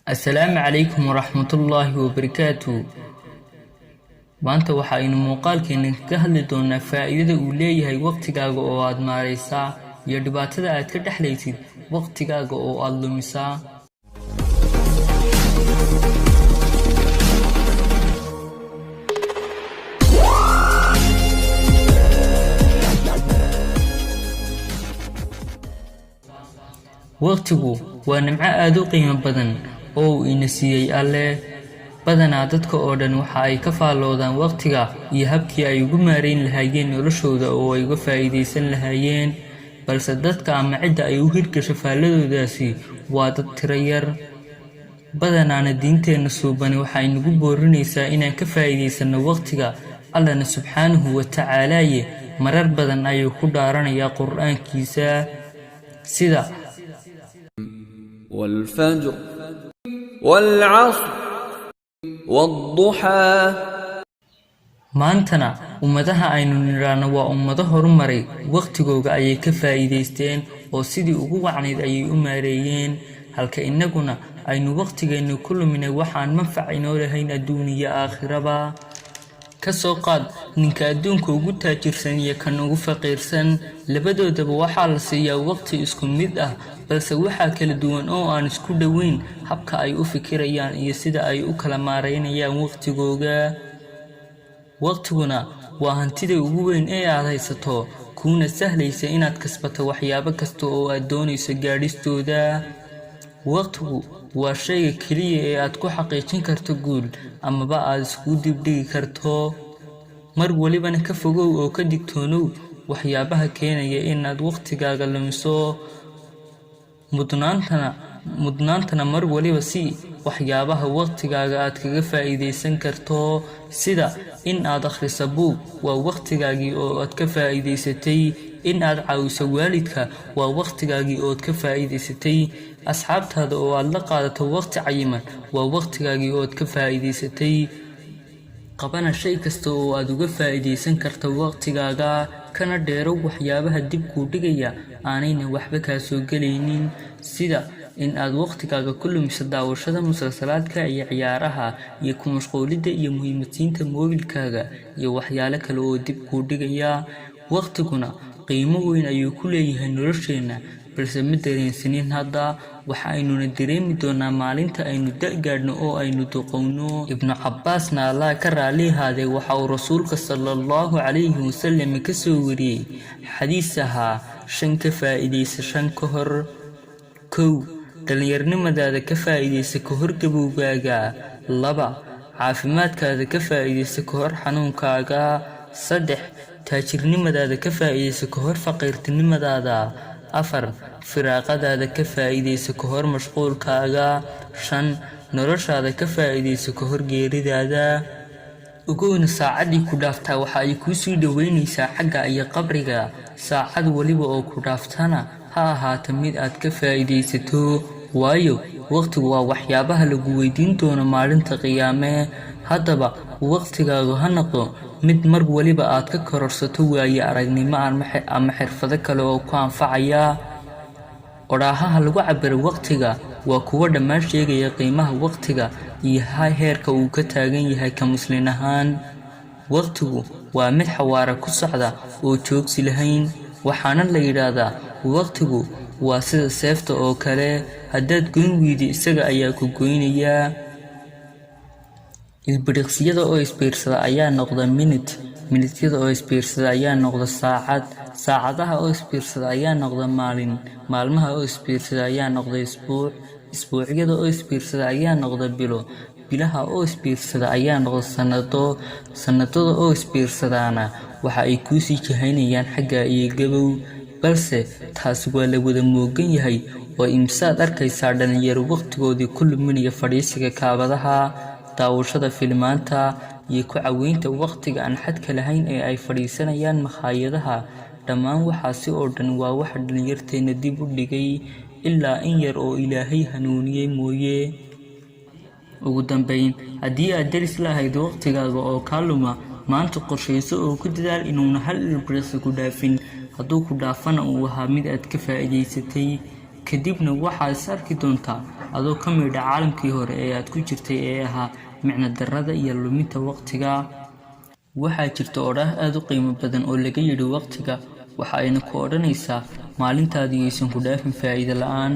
السلام عليكم ورحمة الله وبركاته. maanta waxaynu muuqaalkeena ka hadli doonaa faa'iidada uu leeyahay waqtigaaga oo aad maareysaa iyo dhibaatada aad ka dhaxlaysid waqtigaaga oo aad lumisaa. waqtigu waa nimco aad u qiimo badan oo uu ina siiyay Alle. badanaa dadka oo dhan waxa ay ka faaloodaan waqtiga iyo habkii ay ugu maareyn lahaayeen noloshooda oo ay uga faa'iideysan lahaayeen, balse dadka ama cidda ay u hirgasho faaladoodaasi waa dad tiro yar. badanaana diinteena suubani waxay nagu boorinaysaa inaan ka faa'iideysano waqtiga. Allana subxaanahu wa tacaalaaye marar badan ayuu ku dhaaranayaa qur'aankiisa sida والفجر والعصر والضحى. maantana ummadaha aynu niraano waa ummado horumaray, waqtigooga ayay ka faa'iideysteen oo sidii ugu wacnayd ayay u maareeyeen, halka innaguna aynu waqtigeenu ku luminay waxaan manfac inoo lahayn adduun iyo aakhiraba. ka soo qaad ninka adduunka ugu taajirsan iyo kan ugu faqiirsan, labadoodaba waxaa la siiyaa waqti isku mid ah, balse waxaa kala duwan oo aan isku dhoweyn habka ay u fikirayaan iyo sida ay u kala maareynayaan waqtigooga. waqtiguna waa hantida ugu weyn ee aad haysato, kuna sahlaysa inaad kasbato waxyaabo kasta oo aad doonayso gaadhistooda. waqtigu waa shayga keliya ee aad ku xaqiijin karto guul amaba aad isku dibdhigi karto. mar walibana ka fogow oo ka digtoonow waxyaabaha keenaya inaad waqtigaaga lumiso. mudnaantana mar waliba si waxyaabaha waqtigaaga aad kaga faa'iideysan karto, sida in aad akhriso buug waa waqtigaagii oo aad ka faa'iideysatay, in aad caawiso waalidka waa waqtigaagii oo aad ka faa'iideysatay, asxaabtaada oo aad la qaadato waqti cayiman waa waqtigaagii oo aad ka faa'iideysatay. qabana shay kasta oo aad uga faa'iideysan karto waqtigaaga, kana dheerow waxyaabaha dib kuu dhigaya aanayna waxba kaa soo gelaynin, sida in aad waqtigaaga ku lumiso daawashada musalsalaadka iyo ciyaaraha iyo ku mashquulidda iyo muhiimadiinta moobilkaaga iyo waxyaalo kale oo dib kuu dhigaya. waqtiguna qiimo weyn ayuu ku leeyahay nolosheena, balse ma dareensanin hadda. waxaynuna dareemi doonaa maalinta aynu da' oo aynu duqowno. ibnu cabbaasna Allah ka raali ahaadee waxa uu rasuulka sallallahu calayhi wasallam ka soo wariyey xadiis ahaa 5 ka faa'iideysa 5 ka hor. 1. dhalinyarnimadaada ka faa'iideysa ka hor gabowgaaga. 2. caafimaadkaada ka faa'iideysa ka hor xanuunkaaga. 3. taajirnimadaada ka faa'iideysa ka hor faqiirtinimadaada. 4. firaaqadaada ka faa'iideysa ka hor mashquulkaaga. 5. noloshaada ka faa'iideysa ka hor geeridaada. ogowna saacadii ku dhaaftaa waxa ay kuu sii dhoweynaysaa xagga iyo qabriga. saacad waliba oo ku dhaaftana ha ahaato mid aad ka faa'iideysato, waayo waqtigu waa waxyaabaha lagu weydiin doono maalinta qiyaame. haddaba waqtigaagu ha noqdo mid mar waliba aad ka kororsato waayo aragnimo ama xirfado kale oo ku anfacaya. odhaahaha lagu cabiro waqtiga waa kuwa dhammaan sheegaya qiimaha waqtiga iyo heerka uu ka taagan yahay ka muslin ahaan. waqtigu waa mid xawaare ku socda oo joogsi lahayn, waxaana la yidhaahdaa waqtigu waa sida seefta oo kale, haddaad goyn weydi isaga ayaa ku goynayaa. ilbiriqsiyada oo isbiirsada ayaa noqda minutyada oo isbiirsada ayaa noqda saacad, saacadaha oo isbiirsada ayaa noqda maalin, maalmaha oo isbiirsada ayaa noqda isbuuc, isbuucyada oo isbiirsada ayaa noqda bilo, bilaha oo isbiirsada ayaa noqda sanado, sanadada oo isbiirsadaana waxa ay kuu sii jahaynayaan xagga iyo gabow. balse taasi waa la wada moogan yahay oo imsaad arkaysaa dhalinyaro waqtigoodii ku luminaya fadhiisiga kaabadaha, daawashada filmaanta iyo ku caweynta waqtiga aan xadka lahayn ee ay fadhiisanayaan makhaayadaha. dhammaan waxaasi oo dhan waa waxa dhalinyarteena dib u dhigay, ilaa in yar oo Ilaahay hanuuniyey mooye. ugu dambeyn, haddii aad daris lahayd waqtigaaga oo kaa luma, maanta qorshayso oo ku dadaal inuuna hal ilbiriqsi ku dhaafin. hadduu ku dhaafana uu ahaa mid aad ka faa'iideysatay, kadibna waxaad is arki doontaa adoo ka midha caalamkii hore ee aad ku jirtay ee ahaa micno darrada iyo luminta waqtiga. waxaa jirta odhaah aad u qiimo badan oo laga yidhi waqtiga waxa ayna ku odhanaysaa maalintaadu yaysan ku dhaafin faa'iido la'aan,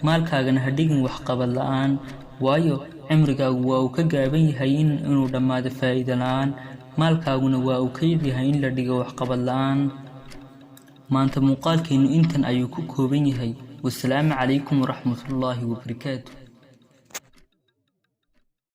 maalkaagana ha dhigin waxqabad la'aan, waayo cimrigaagu waa uu ka gaaban yahay inuu dhammaado faa'iido la'aan, maalkaaguna waa uu ka yaryahay in la dhigo waxqabad la'aan. maanta muuqaalkeennu intan ayuu ku kooban yahay. wasalaamu calaykum waraxmatullaahi wabarakaatu.